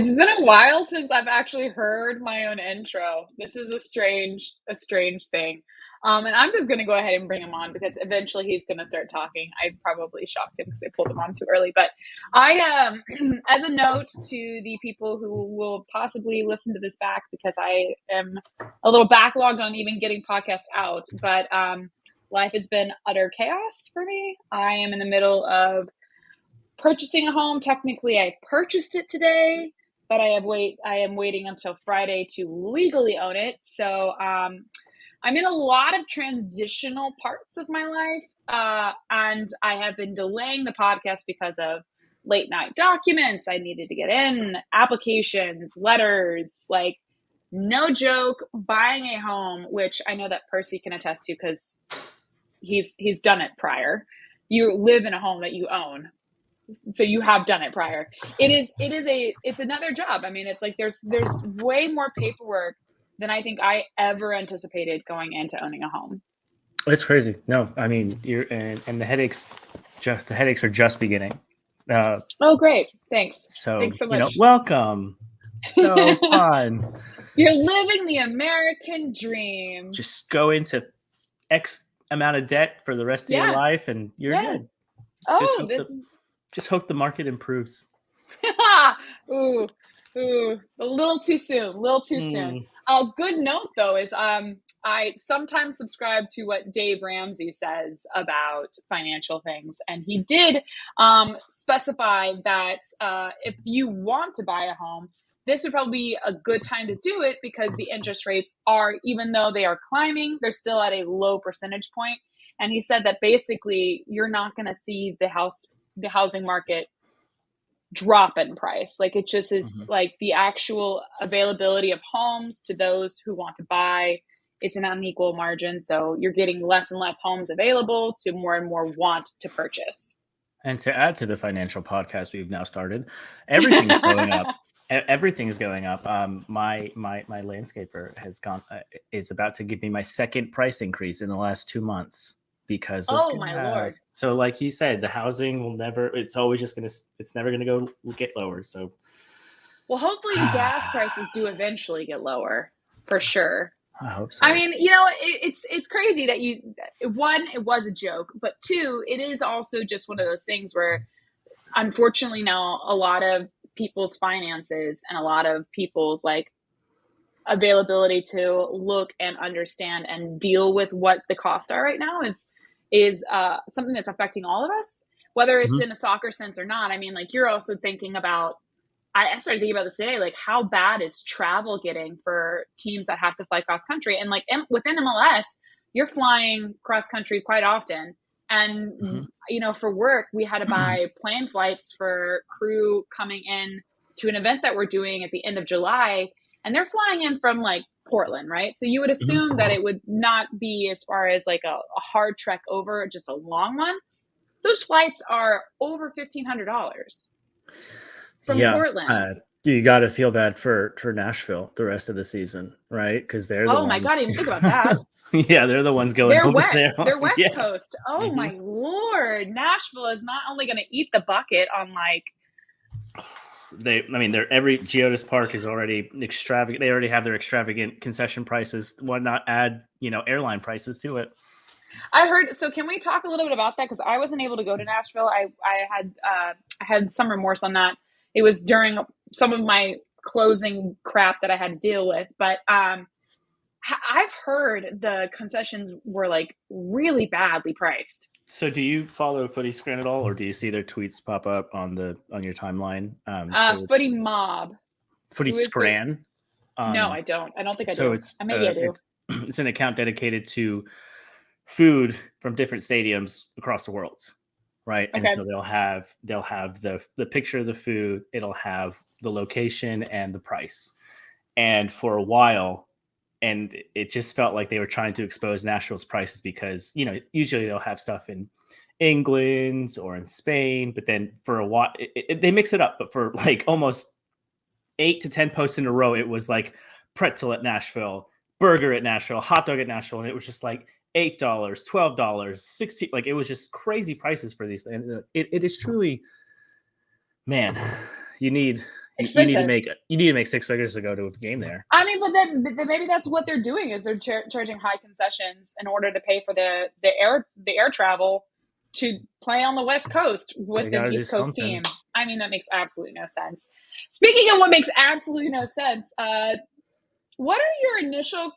It's been a while since I've actually heard my own intro. This is a strange thing. And I'm just gonna go ahead and bring him on because eventually he's gonna start talking. I probably shocked him because I pulled him on too early. But as a note to the people who will possibly listen to this back, because I am a little backlogged on even getting podcasts out. But life has been utter chaos for me. I am in the middle of purchasing a home. Technically, I purchased it today, but I am waiting until Friday to legally own it. So I'm in a lot of transitional parts of my life, and I have been delaying the podcast because of late night documents I needed to get in, applications, letters, like no joke, buying a home, which I know that Percy can attest to because he's done it prior. You live in a home that you own, so you have done it prior. It's another job. I mean, it's like there's way more paperwork than I think I ever anticipated going into owning a home. It's crazy. No, I mean, and the headaches are just beginning. Oh, great. Thanks so much. Welcome. So fun. You're living the American dream. Just go into X amount of debt for the rest of your life and you're good. Just hope the market improves. Ooh, a little too soon. A good note, though, is I sometimes subscribe to what Dave Ramsey says about financial things. And he did specify that if you want to buy a home, this would probably be a good time to do it because the interest rates are, even though they are climbing, they're still at a low percentage point. And he said that basically you're not going to see the housing market drop in price. Like it just is like the actual availability of homes to those who want to buy. It's an unequal margin. So you're getting less and less homes available to more and more want to purchase. And to add to the financial podcast we've now started, everything's going up. Everything is going up. My landscaper is about to give me my second price increase in the last 2 months. Because of my Lord. So like he said, the housing will never, it's always just it's never going to get lower. So, well, hopefully the gas prices do eventually get lower for sure. I hope so. I mean, it's crazy that one, it was a joke, but two, it is also just one of those things where unfortunately now a lot of people's finances and a lot of people's like availability to look and understand and deal with what the costs are right now is something that's affecting all of us, whether it's in a soccer sense or not. I mean, like you're also thinking about, I started thinking about this today, like how bad is travel getting for teams that have to fly cross country? And like within MLS, you're flying cross country quite often. And, for work, we had to buy plane flights for crew coming in to an event that we're doing at the end of July. And they're flying in from like Portland, right? So you would assume that it would not be as far as like a hard trek over, just a long one. Those flights are over $1,500 from Portland. You got to feel bad for Nashville the rest of the season, right? Because they're the ones. My God, I didn't think about that. Yeah, they're the ones going over there. They're West Coast. Oh my Lord. Nashville is not only going to eat the bucket on like. Every Geodis Park is already extravagant. They already have their extravagant concession prices. Why not add, airline prices to it? I heard. So can we talk a little bit about that? Because I wasn't able to go to Nashville. I had some remorse on that. It was during some of my closing crap that I had to deal with. But I've heard the concessions were like really badly priced. So do you follow Footy Scran at all, or do you see their tweets pop up on your timeline? Footy Mob. Footy Scran? No, I don't. I don't think I do. So it's maybe I do. It's an account dedicated to food from different stadiums across the world, right? Okay. And so they'll have the picture of the food. It'll have the location and the price. And for a while, and it just felt like they were trying to expose Nashville's prices because, usually they'll have stuff in England or in Spain, but then for a while they mix it up. But for like almost 8 to 10 posts in a row, it was like pretzel at Nashville, burger at Nashville, hot dog at Nashville. And it was just like $8, $12, $16. Like it was just crazy prices for these. And it is truly, man, you need You need to expensive. make 6 figures to go to a game there. I mean, but then maybe that's what they're doing is they're charging high concessions in order to pay for the air travel to play on the West Coast with an East Coast team. I mean, that makes absolutely no sense. Speaking of what makes absolutely no sense, what are your initial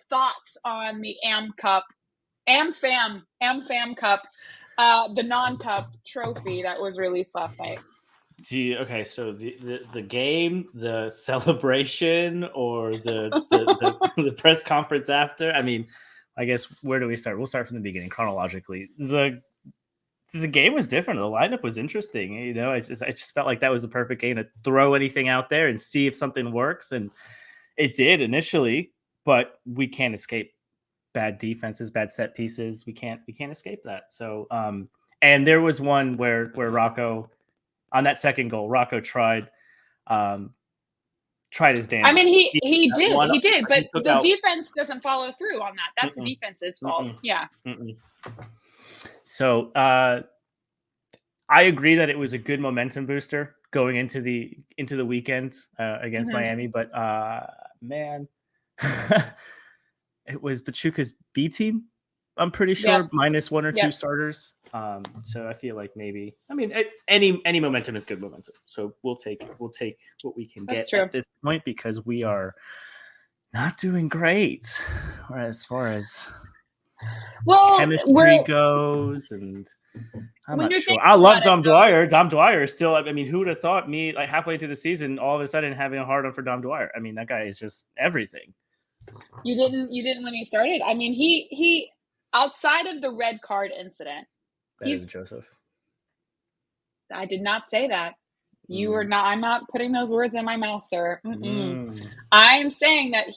thoughts on the AmFam Cup, the non-cup trophy that was released last night? Okay, so the game, the celebration, or the press conference after. I mean, I guess where do we start? We'll start from the beginning chronologically. The game was different. The lineup was interesting. You know, I just felt like that was the perfect game to throw anything out there and see if something works, and it did initially. But we can't escape bad defenses, bad set pieces. We can't escape that. So, and there was one where Rocco. On that second goal, Rocco tried his damnedest. I mean, he did, but the defense doesn't follow through on that. That's the defense's fault. Yeah. So I agree that it was a good momentum booster going into the weekend against Miami, but man, it was Pachuca's B team. I'm pretty sure minus 1 or 2 starters. So I feel like maybe, I mean, any momentum is good momentum. So we'll take what we can get at this point because we are not doing great as far as chemistry goes. And I'm not sure. I love Dom Dwyer. Dom Dwyer is still, I mean, who would have thought me like halfway through the season, all of a sudden having a hard on for Dom Dwyer? I mean, that guy is just everything. You didn't when he started. I mean, he outside of the red card incident, he's Joseph. I did not say that. You were not. I'm not putting those words in my mouth, sir. I'm saying that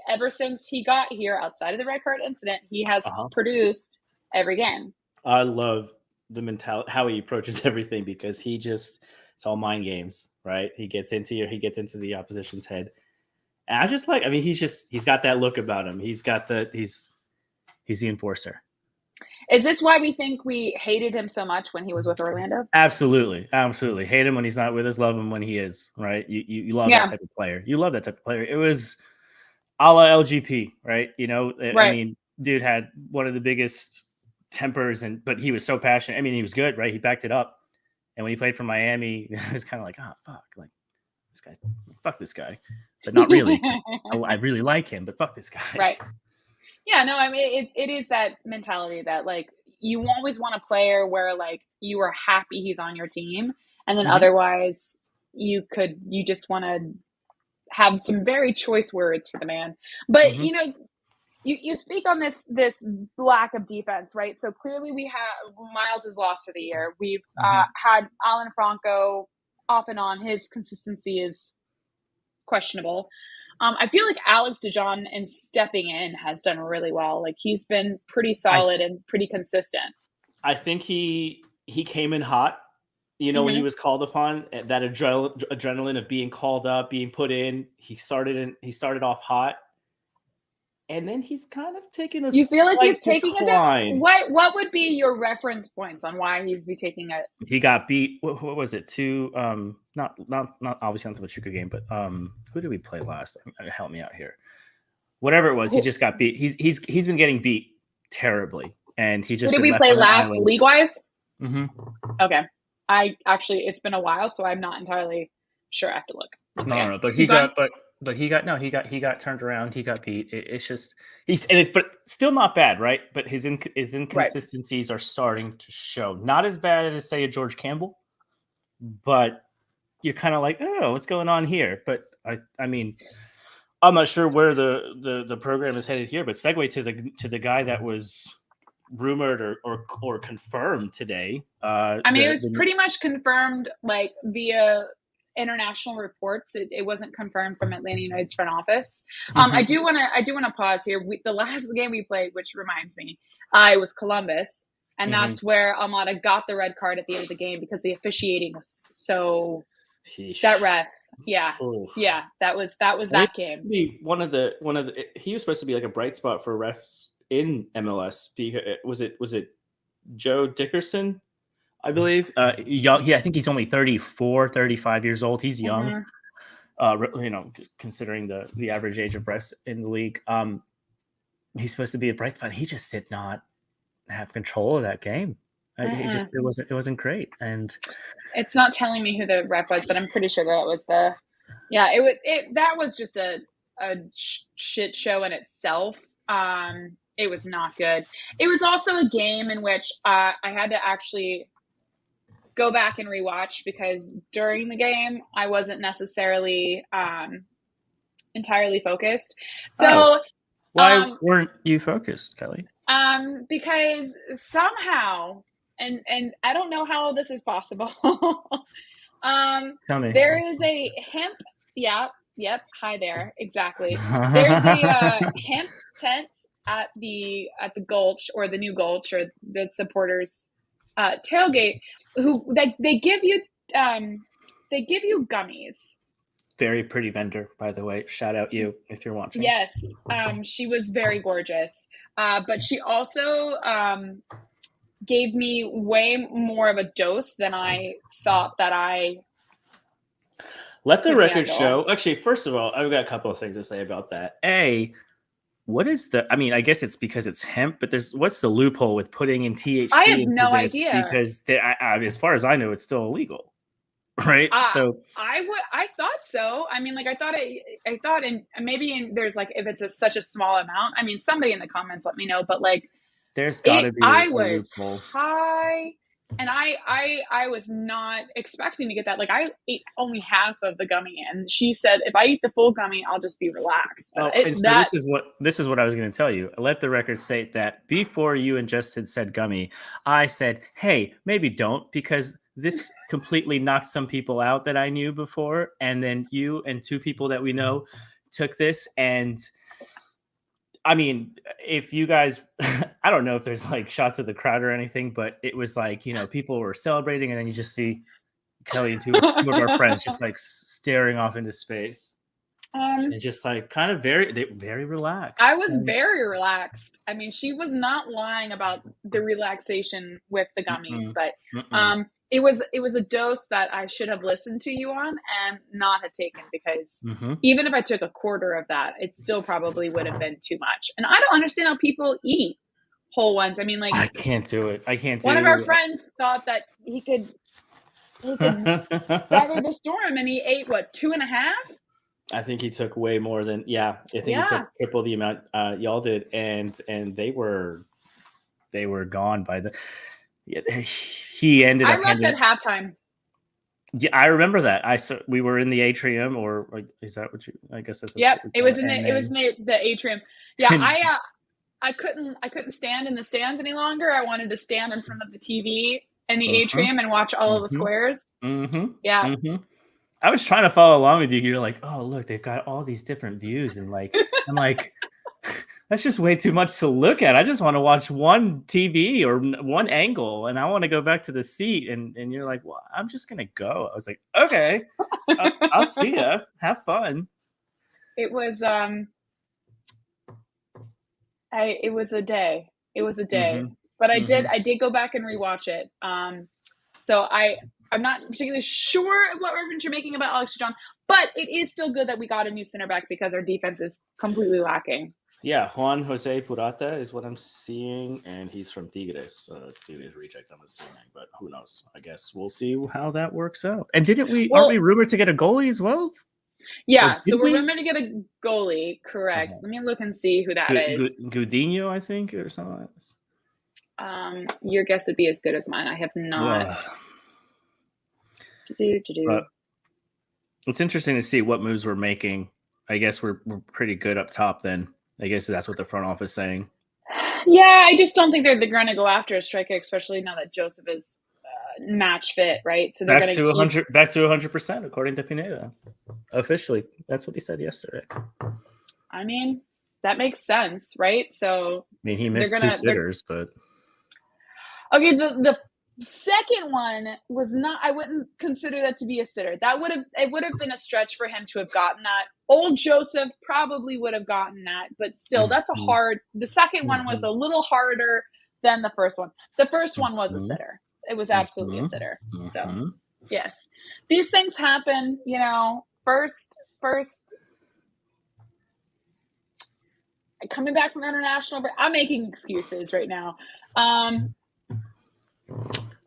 ever since he got here, outside of the red card incident, he has produced every game. I love the mentality, how he approaches everything, because it's all mind games, right? He gets into the opposition's head. And I just like, I mean, he's got that look about him. He's the enforcer. Is this why we think we hated him so much when he was with Orlando? Absolutely. Hate him when he's not with us. Love him when he is, right? You love that type of player. You love that type of player. It was a la LGP, right? You know, I mean, dude had one of the biggest tempers, but he was so passionate. I mean, he was good, right? He backed it up. And when he played for Miami, it was kind of like, oh, fuck. Like, fuck this guy. But not really. I really like him, but fuck this guy. Right. Yeah, no, I mean, it is that mentality that, like, you always want a player where, like, you are happy he's on your team. And then otherwise, you just want to have some very choice words for the man. But, you know, you speak on this lack of defense, right? So clearly Miles is lost for the year. We've had Alan Franco off and on. His consistency is questionable. I feel like Alex DeJohn in stepping in has done really well. Like, he's been pretty solid and pretty consistent. I think he came in hot, you know, when he was called upon, that adrenaline of being called up, being put in. He started off hot. And then he's kind of taken a. You feel like he's taking decline. a down? What would be your reference points on why he's taking a? He got beat. What was it? Not obviously not the Pachuca game, but who did we play last? Help me out here. Whatever it was, he just got beat. He's been getting beat terribly, and he just. Who did we play last league wise? Okay, it's been a while, so I'm not entirely sure. I have to look. No, but he got turned around. He got beat. It's just but still not bad, right? But his inconsistencies are starting to show. Not as bad as, say, a George Campbell, but you're kind of like, oh, what's going on here? But I mean, I'm not sure where the program is headed here. But segue to the guy that was rumored or confirmed today. I mean, it was pretty much confirmed, like, via international reports. It wasn't confirmed from Atlanta United's front office. I do want to pause here. The last game we played, which reminds me, it was Columbus, and that's where Almada got the red card at the end of the game because the officiating was so. Sheesh. That ref, that was that game. He was supposed to be like a bright spot for refs in MLS. Was it Joe Dickerson? I believe. Young. Yeah, I think he's only 34, 35 years old. He's young. Mhm. Considering the average age of refs in the league. He's supposed to be a bright spot. He just did not have control of that game. Mm-mm. It wasn't great. And It's not telling me who the rep was, but I'm pretty sure that was the. Yeah, that was just a shit show in itself. It was not good. It was also a game in which I had to actually go back and rewatch because during the game I wasn't necessarily entirely focused. So why weren't you focused, Kelly? Because somehow, and I don't know how this is possible. Tell me. There is a hemp. Yep. Hi there. Exactly. There's a hemp tent at the Gulch or the new Gulch or the supporters tailgate. Who they give you gummies. Very pretty vendor, by the way. Shout out you if you're watching. Yes, she was very gorgeous, but she also gave me way more of a dose than I thought that I. Let the record show. Actually, first of all, I've got a couple of things to say about that. What is I mean, I guess it's because it's hemp, but what's the loophole with putting in THC I have into no this? idea. Because as far as I know, it's still illegal, right? So I thought so. I mean, like I thought, and maybe there's like if it's such a small amount. I mean, somebody in the comments let me know, but like there's got to be. I was high. And I was not expecting to get that. Like I ate only half of the gummy, and she said, "If I eat the full gummy, I'll just be relaxed." This is what I was going to tell you. Let the record state that before you and Justin said gummy, I said, "Hey, maybe don't," because this completely knocked some people out that I knew before, and then you and two people that we know took this and. I mean, if you guys, I don't know if there's like shots of the crowd or anything, but it was like, people were celebrating and then you just see Kelly and two of our friends just like staring off into space. And just like kind of very relaxed. I was very relaxed. I mean, she was not lying about the relaxation with the gummies, but it was a dose that I should have listened to you on and not have taken because even if I took a quarter of that, it still probably would have been too much. And I don't understand how people eat whole ones. I mean, like I can't do it. One of our friends thought that he could weather the storm, and he ate 2.5. I think he took way more than I think he took triple the amount y'all did, and they were gone by the. He ended up. I left at halftime. Yeah, I remember that. We were in the atrium, or is that what you? I guess that's. Yep, it was in the atrium. Yeah, I couldn't stand in the stands any longer. I wanted to stand in front of the TV in the atrium and watch all of the squares. Yeah. I was trying to follow along with you. You're like, oh, look, they've got all these different views. And like, I'm like, that's just way too much to look at. I just want to watch one TV or one angle. And I want to go back to the seat. And you're like, well, I'm just going to go. I was like, okay, I'll see ya. Have fun. It was, it was a day. It was a day. But I did go back and rewatch it. So I'm not particularly sure what reference you're making about Alex John, but it is still good that we got a new center back because our defense is completely lacking. Yeah, Juan Jose Purata is what I'm seeing, and he's from Tigres. Tigres reject, I'm assuming, but who knows? I guess we'll see how that works out. And aren't we rumored to get a goalie as well? Yeah, so we're rumored to get a goalie, correct. Let me look and see who that is. Gudinho, I think, or something like this. Your guess would be as good as mine. I have not. But it's interesting to see what moves we're making. I guess we're pretty good up top then. I guess that's what the front office is saying. Yeah, I just don't think they're going to go after a striker, especially now that Joseph is match fit, right? So they're back to 100%, according to Pineda. Officially, that's what he said yesterday. I mean, that makes sense, right? So I mean, he missed two sitters, but okay. The second one was not. I wouldn't consider that to be a sitter. It would have been a stretch for him to have gotten that. Old Joseph probably would have gotten that, but still, that's a hard. The second one was a little harder than the first one. The first one was a sitter. It was absolutely a sitter. So yes, these things happen. First coming back from international break. I'm making excuses right now.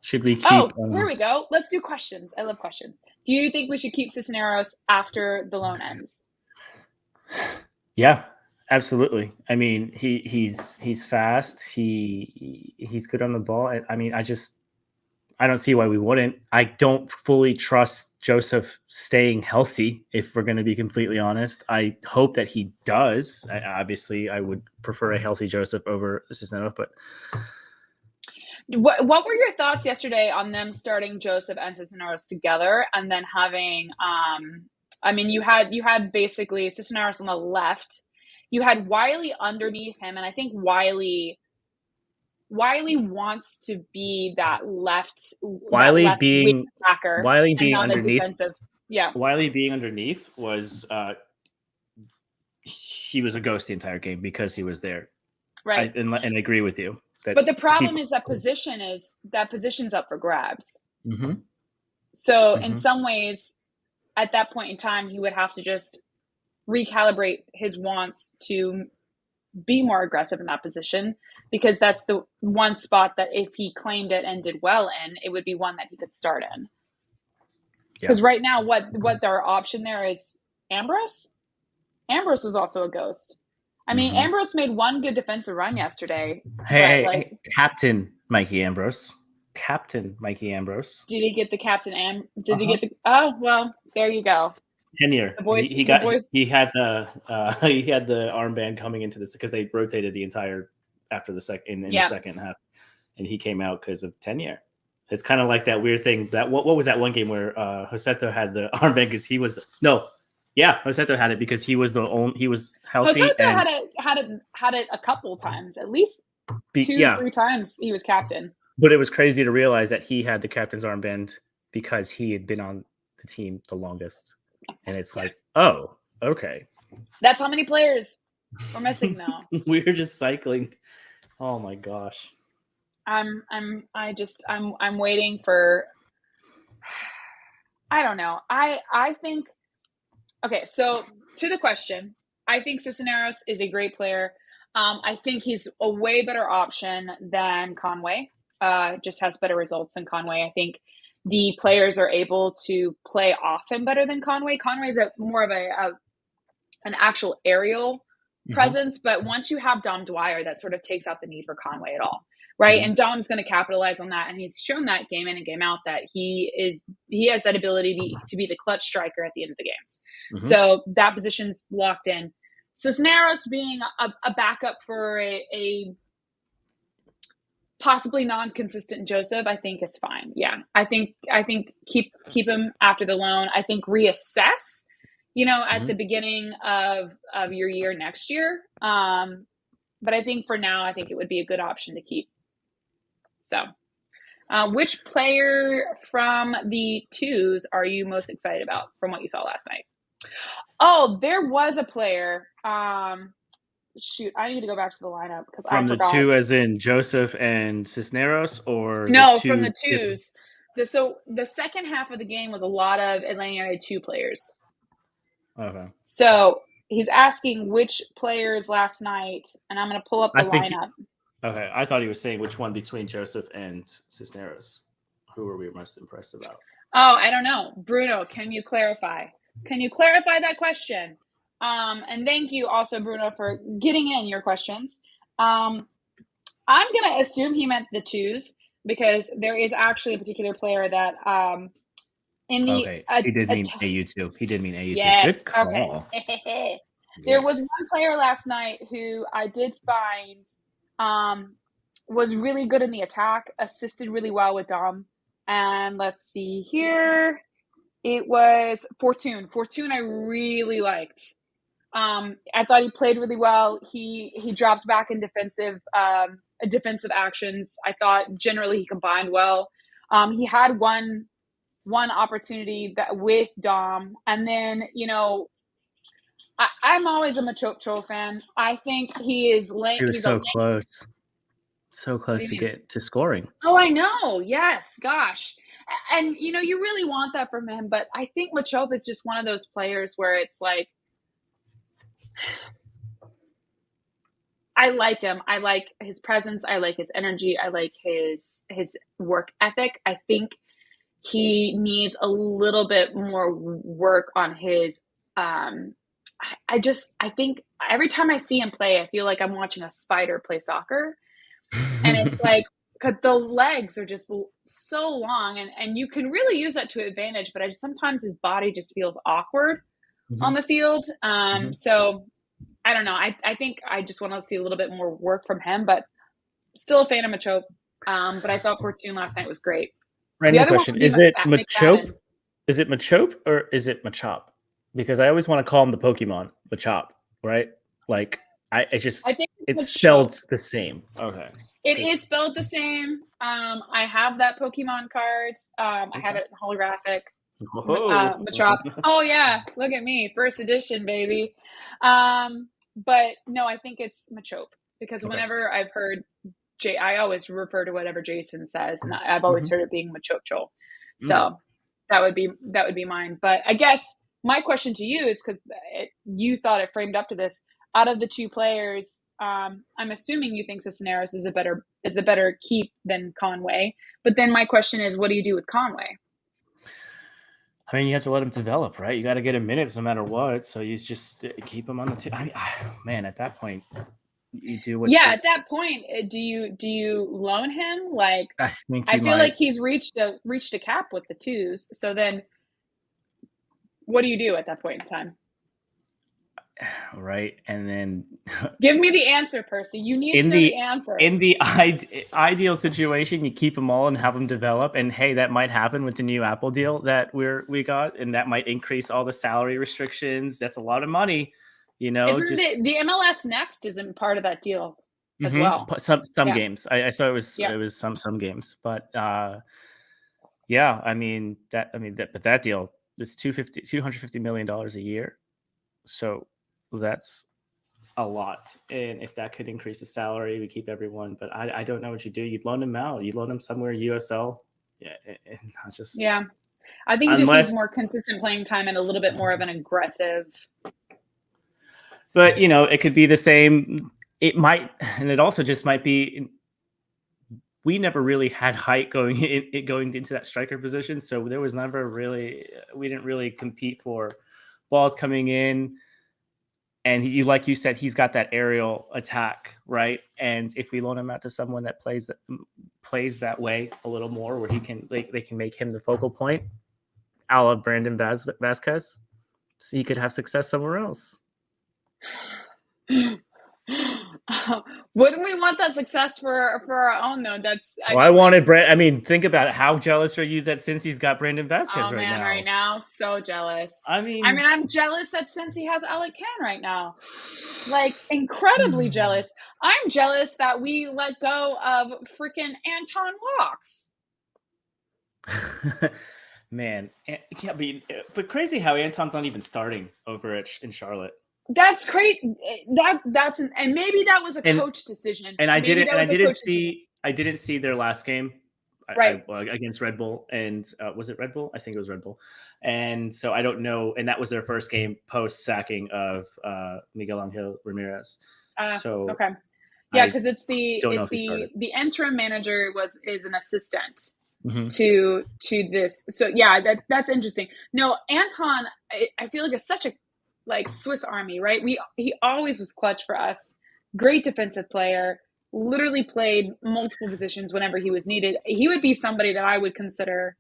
Should we keep? Here we go. Let's do questions. I love questions. Do you think we should keep Cisneros after the loan ends? Yeah, absolutely. I mean, he's fast. He's good on the ball. I mean, I don't see why we wouldn't. I don't fully trust Joseph staying healthy, if we're going to be completely honest. I hope that he does. Obviously, I would prefer a healthy Joseph over Cisneros, but what were your thoughts yesterday on them starting Joseph and Cisneros together and then having you had basically Cisneros on the left. You had Wiley underneath him, and I think Wiley wants to be that left. Wiley being underneath. Yeah. Wiley being underneath was he was a ghost the entire game because he was there. Right. And I agree with you. But the problem is that position's up for grabs. Mm-hmm. So in some ways, at that point in time, he would have to just recalibrate his wants to be more aggressive in that position, because that's the one spot that if he claimed it and did well in, it would be one that he could start in. Because right now, what their option there is Ambrose. Ambrose was also a ghost. I mean, Ambrose made one good defensive run yesterday. Hey, Captain Mikey Ambrose. Captain Mikey Ambrose. Did he get the captain? Did he get the? Oh well, there you go. Tenure. He had the armband coming into this because they rotated the entire after the second the second half, and he came out because of tenure. It's kind of like that weird thing that what was that one game where Joseto had the armband because he was Joseto had it because he was he was healthy. Joseto had it a couple times, at least 2-3 times he was captain. But it was crazy to realize that he had the captain's armband because he had been on the team the longest. And it's like, oh, okay. That's how many players we're missing now. We're just cycling. Oh my gosh. I'm waiting for. I don't know. I think. Okay, so to the question, I think Cisneros is a great player. I think he's a way better option than Conway. Just has better results than Conway. I think the players are able to play off him better than Conway. Conway's more of an actual aerial presence, but once you have Dom Dwyer, that sort of takes out the need for Conway at all, right? And Dom's going to capitalize on that, and he's shown that game in and game out that he has that ability to be the clutch striker at the end of the games. So that position's locked in. Cisneros being a backup for a possibly non-consistent Joseph, I think is fine. Yeah, I think keep him after the loan. I think reassess, at the beginning of your year next year. But I think for now, I think it would be a good option to keep. So, which player from the twos are you most excited about from what you saw last night? Oh, there was a player. Shoot, I need to go back to the lineup because I forgot. From the two, as in Joseph and Cisneros, or no, from the twos. So the second half of the game was a lot of Atlanta United 2 players. Okay. So he's asking which players last night, and I'm going to pull up the lineup. Okay, I thought he was saying which one between Joseph and Cisneros. Who were we most impressed about? Oh, I don't know. Bruno, can you clarify? Can you clarify that question? And thank you also, Bruno, for getting in your questions. I'm going to assume he meant the twos because there is actually a particular player that in the he did mean AU2. He did mean AU2. Yes, good call. Okay. There was one player last night who I did find was really good in the attack, assisted really well with Dom. And let's see here. It was Fortune. Fortune I really liked. I thought he played really well. He dropped back in defensive actions. I thought generally he combined well. He had one opportunity that with Dom, and then I'm always a Machocho fan. I think he is late. He was so close. So What do close you to mean? get to scoring. Oh, I know. Yes, gosh. And you really want that from him, but I think Machop is just one of those players where it's like I like him. I like his presence. I like his energy. I like his work ethic. I think he needs a little bit more work on his I think every time I see him play, I feel like I'm watching a spider play soccer. And it's like, cause the legs are just so long and you can really use that to advantage, but sometimes his body just feels awkward on Mhm, the field. mhm. So I don't know. I think I just want to see a little bit more work from him, but still a fan of Machope. But I thought Fortune last night was great. The Random other one question: would be Is it Machope? McFadden. Is it Machope or is it Machop? Because I always want to call him the Pokemon Machop, right? Like I think it's it's Machope. spelled the same. Okay, It is because spelled the same. I have that Pokemon card. I have okay. it holographic. Whoa. Machop. Oh yeah, look at me, first edition, baby. But no, I think it's Machope because Okay. whenever I've heard I always refer to whatever Jason says, and I've always Mhm. heard it being Machocho. Okay. So that would be mine. But I guess my question to you is because you thought it framed up to this. Out of the two players, I'm assuming you think Cisneros is a better keep than Conway. But then my question is, what do you do with Conway? I mean, you have to let him develop, right? You got to get him minutes no matter what. So you just keep him on the team. I mean, man, at that point, you do what Yeah, you. at that point, do you loan him? Like, I think I you feel like might. he's reached a cap with the twos. So then, what do you do at that point in time? Right, and then Give me the answer, Percy. You need in to know the the answer. in the ideal situation, you keep them all and have them develop. And hey, that might happen with the new Apple deal that we got, and that might increase all the salary restrictions. That's a lot of money, Isn't Just the MLS Next isn't part of that deal as mhm, well? some Yeah, games. I saw yeah. it was some games, but yeah, but that deal is 250 million dollars a year, so that's a lot. And if that could increase the salary, we keep everyone. But I don't know what you do. You'd loan him out. You'd loan him somewhere USL. Yeah, and not just Yeah. I think he just needs unless. more consistent playing time and a little bit more of an aggressive. But it could be the same. It might, and it also just might be. We never really had height going into that striker position, so there was never really. We didn't really compete for balls coming in. And like you said, he's got that aerial attack, right? And if we loan him out to someone that plays that way a little more, where they can make him the focal point, a la Brandon Vasquez, so he could have success somewhere else. Wouldn't we want that success for our own though? I Well, I mean, like, wanted Brand. I mean, think about it. How jealous are you that since he's got Brandon Vasquez oh right man, right now? now, so jealous. I I mean, mean, I'm jealous that since he has Alec Can right now. Like, incredibly jealous. I'm jealous that we let go of freaking Anton Walks. man, yeah, but crazy how Anton's not even starting over in Charlotte. That's great. And maybe that was a And coach decision. and I Maybe didn't that and was a coach decision. I didn't see their last game. Right. Against Red Bull, and was it Red Bull? I think it was Red Bull, and so I don't know. And that was their first game post sacking of Miguel Angel Ramirez. So Okay. Yeah, I because it's the don't know it's if he the started. the interim manager is an assistant Mm-hmm. to this. So yeah, that's interesting. No, Anton, I feel like it's such a like Swiss Army, right? He always was clutch for us. Great defensive player. Literally played multiple positions whenever he was needed. He would be somebody that I would consider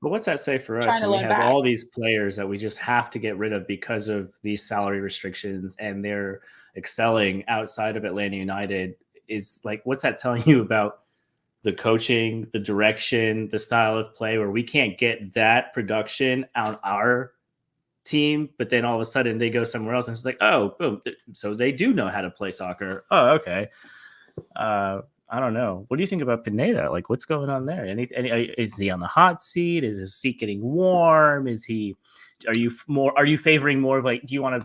But what's that say for us trying to when we loan have back. all these players that we just have to get rid of because of these salary restrictions, and they're excelling outside of Atlanta United? Is like, what's that telling you about the coaching, the direction, the style of play, where we can't get that production on our team, but then all of a sudden they go somewhere else and it's like, oh, boom. So they do know how to play soccer. Oh, okay. I don't know. What do you think about Pineda? Like, what's going on there? Is he on the hot seat? Is his seat getting warm? Is he? Are you more? Are you favoring more of like? Do you want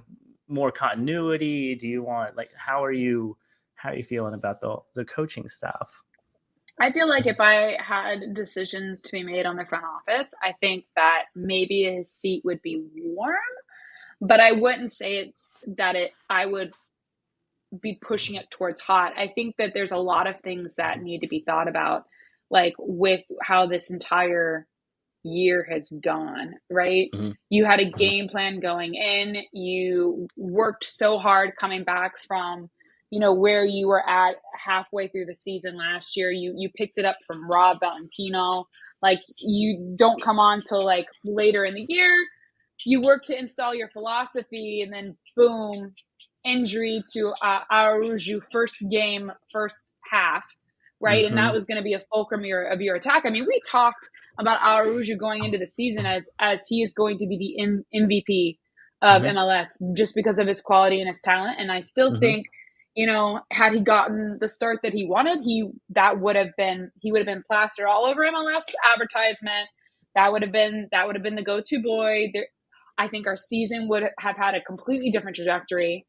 more continuity? Do you want like? How are you? How are you feeling about the coaching staff? I feel like if I had decisions to be made on the front office, I think that maybe his seat would be warm, but I wouldn't say I would be pushing it towards hot. I think that there's a lot of things that need to be thought about, like with how this entire year has gone, right? Mm-hmm. You had a game plan going in, you worked so hard coming back from, where you were at halfway through the season last year. You picked it up from Rob Valentino. Like, you don't come on till like later in the year. You work to install your philosophy, and then boom, injury to Araujo first game, first half, right? Mm-hmm. And that was going to be a fulcrum of your attack. I mean, we talked about Araujo going into the season as he is going to be the MVP of MLS just because of his quality and his talent. And I still think, had he gotten the start that he wanted, he would have been plastered all over MLS advertisement. That would have been the go-to boy. I think our season would have had a completely different trajectory.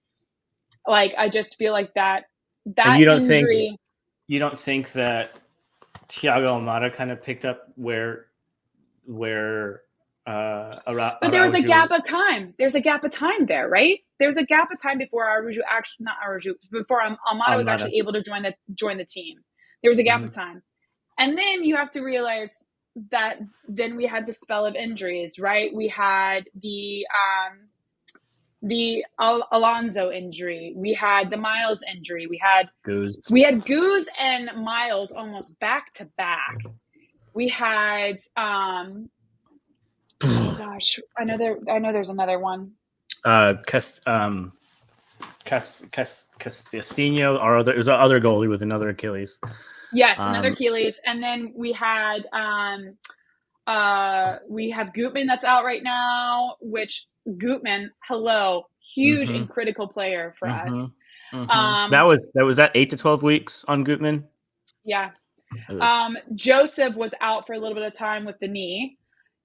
Like, I just feel like that injury. You don't think that Thiago Almada kind of picked up where but there was a gap of time. There's a gap of time there, right? There's a gap of time before before Almada was actually able to join the team. There was a gap of time. And then you have to realize that then we had the spell of injuries, right? We had the Alonso injury. We had the Miles injury. We had Goose and Miles almost back to back. We had oh gosh, I know there's another one. Castillo, it was our other goalie with another Achilles. Yes, another Achilles. And then we had we have Gutman that's out right now, which Gutman, huge and critical player for us. That was 8 to 12 weeks on Gutman. Yeah. Joseph was out for a little bit of time with the knee.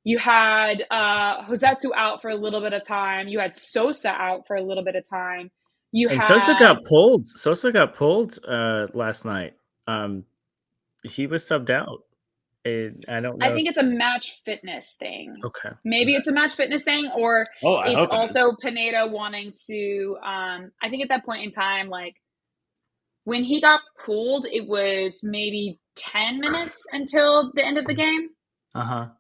You had Josetu out for a little bit of time. You had Sosa out for a little bit of time. Sosa got pulled. Sosa got pulled last night. He was subbed out. I don't know. I think it's a match fitness thing. Okay. Maybe it's a match fitness thing, or it's also Pineda wanting to. I think at that point in time, like when he got pulled, it was maybe 10 minutes until the end of the game. Are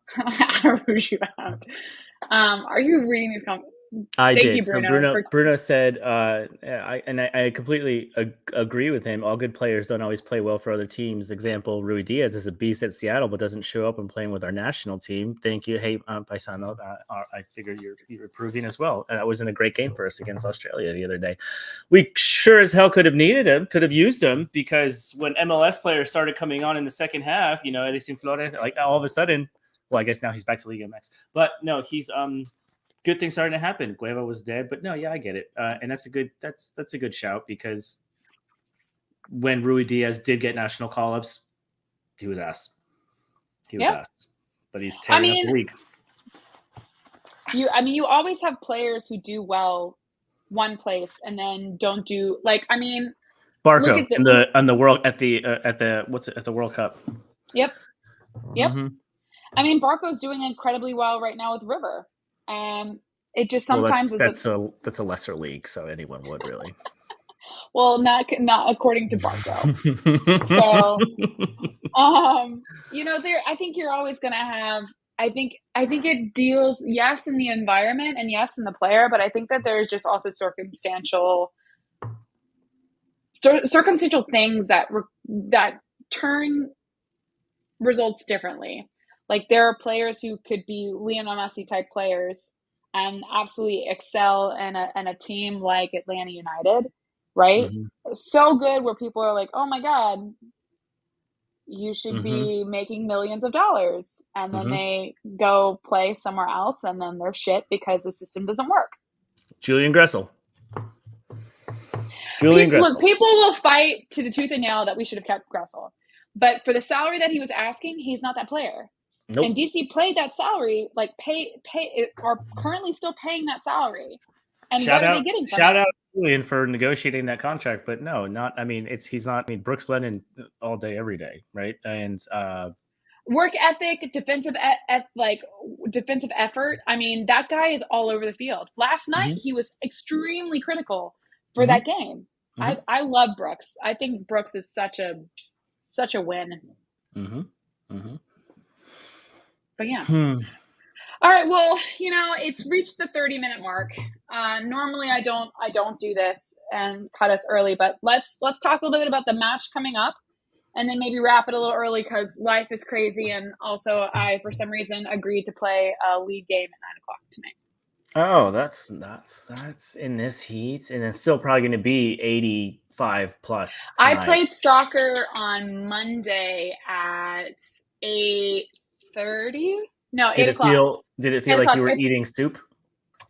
you reading these comments? I did. So Bruno said, I completely agree with him. All good players don't always play well for other teams. Example, Rui Diaz is a beast at Seattle, but doesn't show up and playing with our national team. Thank you. Hey, Paisano, I figured you're improving as well. That wasn't a great game for us against Australia the other day. We sure as hell could have needed him, could have used him, because when MLS players started coming on in the second half, Edison Flores, like all of a sudden, well, I guess now he's back to Liga MX. But no, he's good things starting to happen. Gueva was dead, but no, yeah, I get it, and that's a good shout, because when Rui Diaz did get national call-ups, he was asked. But he's tearing up the league. You always have players who do well one place and then don't do Barco at the World Cup. Yep. Mm-hmm. Barco's doing incredibly well right now with River. It just sometimes that's a lesser league, so anyone would really. Well, not according to Barco. So, I think you're always going to have. I think it deals, yes, in the environment and yes in the player, but I think that there's just also circumstantial things that turn results differently. Like, there are players who could be Lionel Messi type players and absolutely excel in a team like Atlanta United, right? Mm-hmm. So good where people are like, oh my God, you should be making millions of dollars. And then they go play somewhere else and then they're shit because the system doesn't work. Julian Gressel. Look, people will fight to the tooth and nail that we should have kept Gressel. But for the salary that he was asking, he's not that player. Nope. And DC played that salary, are currently still paying that salary. And what are they getting from Shout out Julian for negotiating that contract, but no, not. I mean, he's not. I mean, Brooks Lennon all day, every day, right? And work ethic, defensive effort. I mean, that guy is all over the field. Last night, he was extremely critical for that game. I love Brooks. I think Brooks is such a win. But yeah. All right. Well, it's reached the 30-minute mark. Normally I don't do this and cut us early, but let's talk a little bit about the match coming up, and then maybe wrap it a little early because life is crazy. And also, I, for some reason, agreed to play a league game at 9:00 tonight. Oh, that's in this heat, and it's still probably going to be 85 plus. Tonight. I played soccer on Monday at 8:30. No, 8 o'clock. Did it feel like you were eating soup?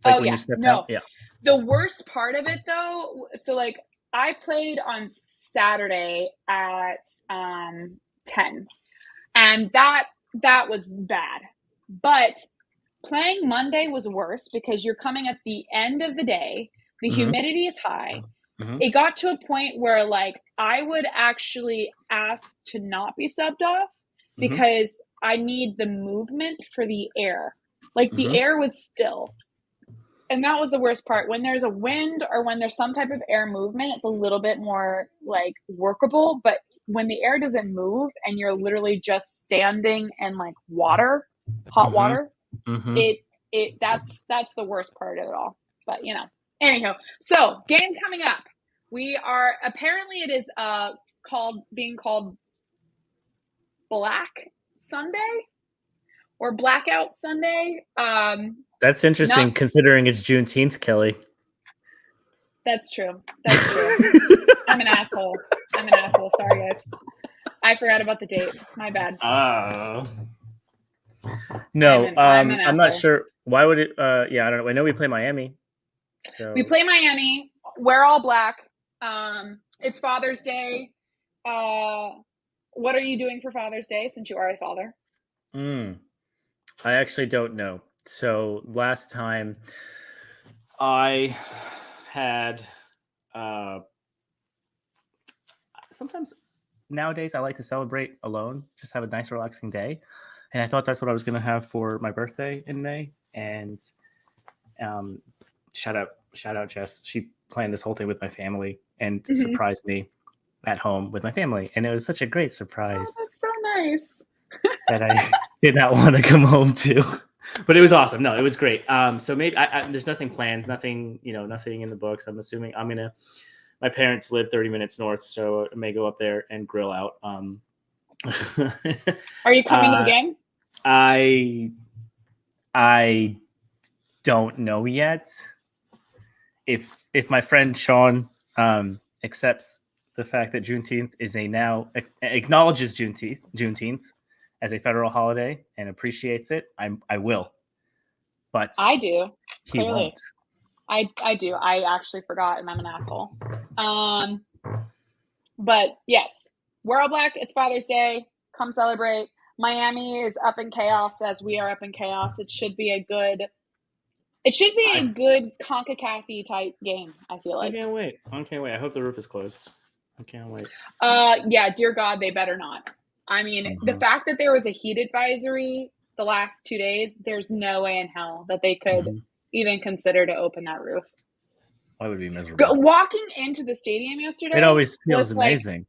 Like when you stepped out? Yeah. The worst part of it, though, so like I played on Saturday at 10, and that was bad. But playing Monday was worse because you're coming at the end of the day. The humidity is high. It got to a point where like I would actually ask to not be subbed off because I need the movement for the air. Like the air was still. And that was the worst part. When there's a wind or when there's some type of air movement, it's a little bit more like workable. But when the air doesn't move and you're literally just standing in like water, hot water, that's the worst part of it all. But anyhow, so game coming up. We are apparently it is being called Black Sunday or Blackout Sunday. That's interesting considering it's Juneteenth, Kelly. That's true. I'm an asshole. Sorry, guys. I forgot about the date. My bad. No, I'm not sure. Why would it? I don't know. I know we play Miami. So we play Miami. We're all black. It's Father's Day. What are you doing for Father's Day since you are a father? I actually don't know. So last time I had sometimes nowadays I like to celebrate alone, just have a nice relaxing day. And I thought that's what I was going to have for my birthday in May. And shout out Jess. She planned this whole thing with my family and surprised me at home with my family. And it was such a great surprise. Oh, that's so nice. That I did not want to come home to. But it was awesome. No, it was great. So maybe there's nothing planned, nothing in the books. I'm assuming my parents live 30 minutes north, so I may go up there and grill out. Are you coming to the game? I don't know yet. If my friend Sean accepts the fact that Juneteenth acknowledges Juneteenth as a federal holiday and appreciates it, I will. But I do. He won't. I do. I actually forgot, and I'm an asshole. But yes, we're all black. It's Father's Day. Come celebrate. Miami is up in chaos as we are up in chaos. It should be a good CONCACAF type game, I feel like. I can't wait. I hope the roof is closed. I can't wait. Yeah, dear God, they better not. I mean, the fact that there was a heat advisory the last 2 days, there's no way in hell that they could even consider to open that roof. I would be miserable. Walking into the stadium yesterday, it always feels amazing.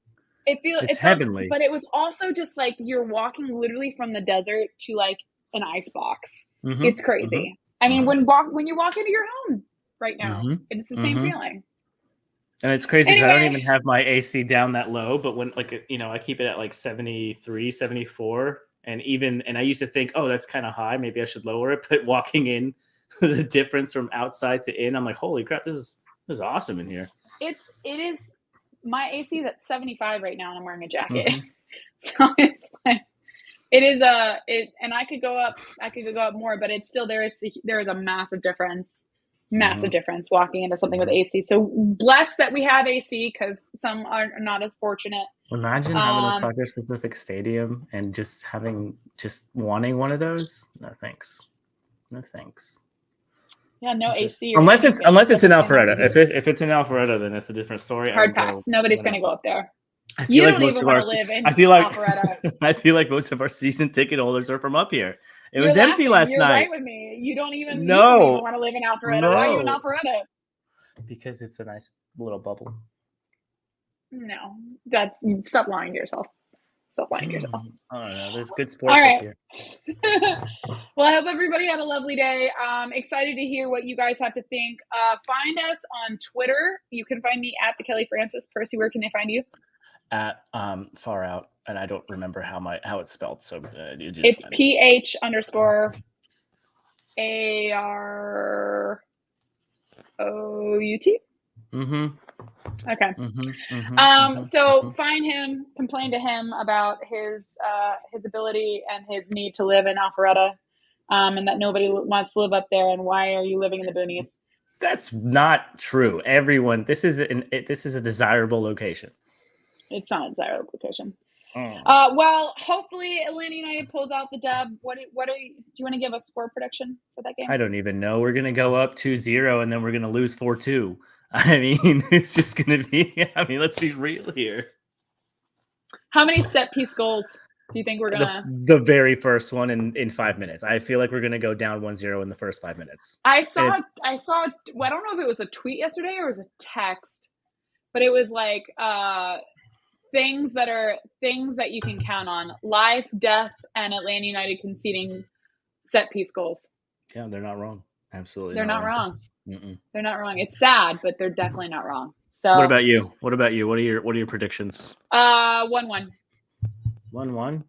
It's heavenly. But it was also just like you're walking literally from the desert to like an ice box. It's crazy. I mean, when you walk into your home right now, it's the same feeling. And it's crazy because I don't even have my AC down that low, but when I keep it at like 73, 74. And I used to think, oh, that's kind of high. Maybe I should lower it. But walking in, the difference from outside to in, I'm like, holy crap, this is awesome in here. It is. My AC is at 75 right now, and I'm wearing a jacket. So it's like it is and I could go up. I could go up more, but it's still there is a massive difference. Massive difference walking into something with AC. So blessed that we have AC because some are not as fortunate. Imagine having a soccer specific stadium and just wanting one of those. No thanks. Yeah, no AC. Unless it's in Alpharetta. If it's in Alpharetta, then it's a different story. Hard pass. Nobody's going to go up there. You don't even want to live in Alpharetta. I feel like most of our season ticket holders are from up here. It was empty last night. You're right with me. You don't even want to live in Alpharetta. No. Why are you in Alpharetta? Because it's a nice little bubble. No, stop lying to yourself. Stop lying to yourself. I don't know. There's good sports up here. Well, I hope everybody had a lovely day. Excited to hear what you guys have to think. Find us on Twitter. You can find me at the Kelly Francis. Percy, where can they find you? At Far Out, and I don't remember how it's spelled. So it's PH_AROUT. Mm-hmm. Okay. So find him, complain to him about his ability and his need to live in Alpharetta, and that nobody wants to live up there. And why are you living in the boonies? That's not true. Everyone, this is a desirable location. It's not a desirable location. Well, hopefully Atlanta United pulls out the dub. Do you want to give a score prediction for that game? I don't even know. We're gonna go up 2-0 and then we're gonna lose 4-2. I mean, it's just going to be, let's be real here. How many set piece goals do you think we're going to? The very first one in 5 minutes. I feel like we're going to go down 1-0 in the first 5 minutes. I saw, well, I don't know if it was a tweet yesterday or it was a text, but it was like things that you can count on: life, death, and Atlanta United conceding set piece goals. Yeah, they're not wrong. Absolutely. They're not wrong. They're not wrong. It's sad, but they're definitely not wrong. So what about you? What are your predictions? 1-1. 1-1?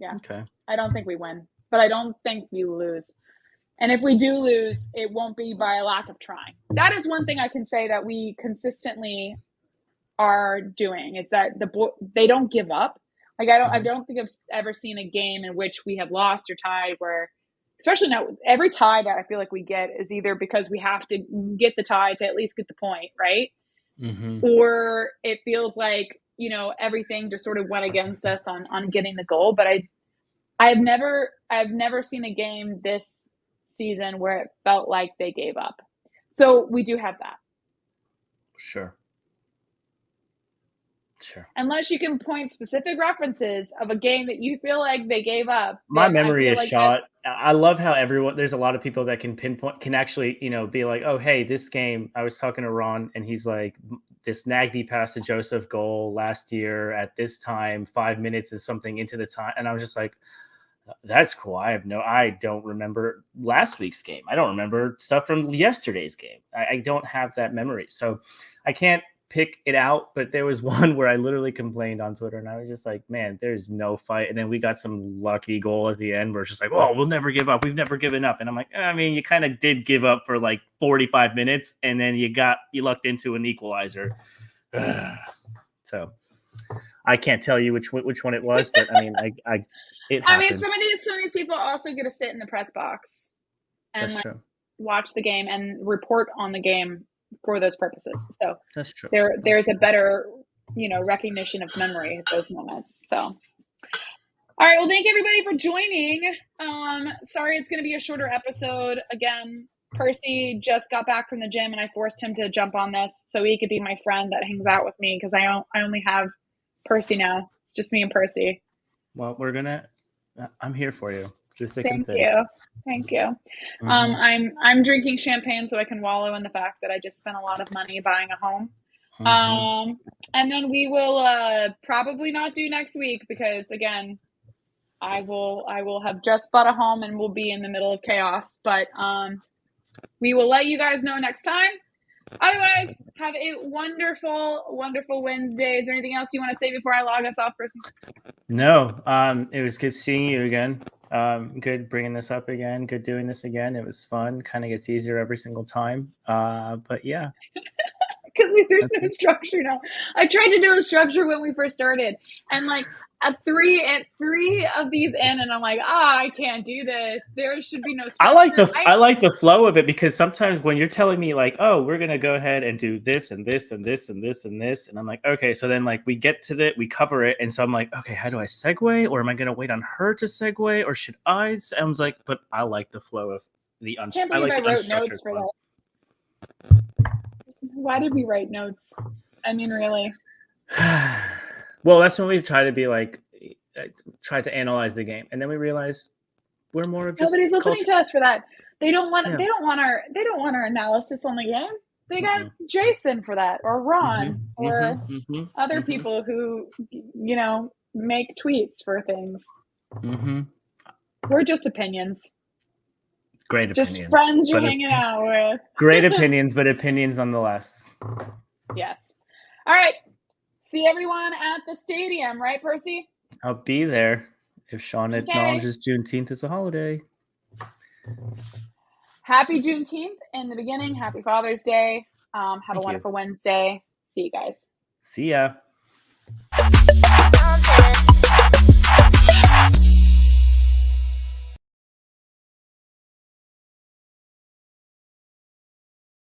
Yeah. Okay. I don't think we win, but I don't think we lose. And if we do lose, it won't be by a lack of trying. That is one thing I can say that we consistently are doing, is that they don't give up. Like I don't think I've ever seen a game in which we have lost or tied where, especially now, every tie that I feel like we get is either because we have to get the tie to at least get the point, right? Mm-hmm. Or it feels like, everything just sort of went against us on getting the goal. But I've never seen a game this season where it felt like they gave up. So we do have that. Sure. Unless you can point specific references of a game that you feel like they gave up. My memory is shot. I love how there's a lot of people that can actually, be like, oh, hey, this game, I was talking to Ron and he's like, this Nagby pass to Joseph goal last year at this time, 5 minutes and something into the time. And I was just like, that's cool. I don't remember last week's game. I don't remember stuff from yesterday's game. I don't have that memory. So I can't pick it out, but there was one where I literally complained on Twitter and I was just like, man, there's no fight. And then we got some lucky goal at the end where it's just like, oh, we'll never give up. We've never given up. And I'm like, you kind of did give up for like 45 minutes and then you lucked into an equalizer. So I can't tell you which one it was, but it happens. Some of these people also get to sit in the press box and watch the game and report on the game for those purposes. So that's true. There's a better, recognition of memory at those moments. So, all right. Well, thank everybody for joining. Sorry, it's going to be a shorter episode. Again, Percy just got back from the gym and I forced him to jump on this so he could be my friend that hangs out with me, because I only have Percy now. It's just me and Percy. Well, I'm here for you. Thank you. Mm-hmm. I'm drinking champagne so I can wallow in the fact that I just spent a lot of money buying a home. Mm-hmm. And then we will probably not do next week because, again, I will have just bought a home and we'll be in the middle of chaos. But we will let you guys know next time. Otherwise, have a wonderful, wonderful Wednesday. Is there anything else you want to say before I log us off, Percy? No. It was good seeing you again. Good bringing this up again. Good doing this again. It was fun. Kind of gets easier every single time. But yeah. Because there's no structure now. I tried to do a structure when we first started. And like at three of these in, and I'm like, I can't do this. There should be no structure. I like the flow of it, because sometimes when you're telling me like, oh, we're gonna go ahead and do this and this and this and this and this, and I'm like, okay, so then like we get to we cover it, and so I'm like, okay, how do I segue? Or am I gonna wait on her to segue, or should I? I was like, but I like the flow of Can't I believe like I the wrote unstructured notes for one. that. Why did we write notes? I mean, really. Well, that's when we try to be like, try to analyze the game, and then we realize we're more of just nobody's listening to us for that. They don't want. Yeah. They don't want our analysis on the game. They got Jason for that, or Ron, or other people who make tweets for things. We're just opinions. Great opinions. Just friends you're hanging out with. Great opinions, but opinions nonetheless. Yes. All right. See everyone at the stadium, right, Percy? I'll be there if Sean acknowledges Juneteenth as a holiday. Happy Juneteenth in the beginning. Happy Father's Day. Have a wonderful Wednesday. See you guys. See ya.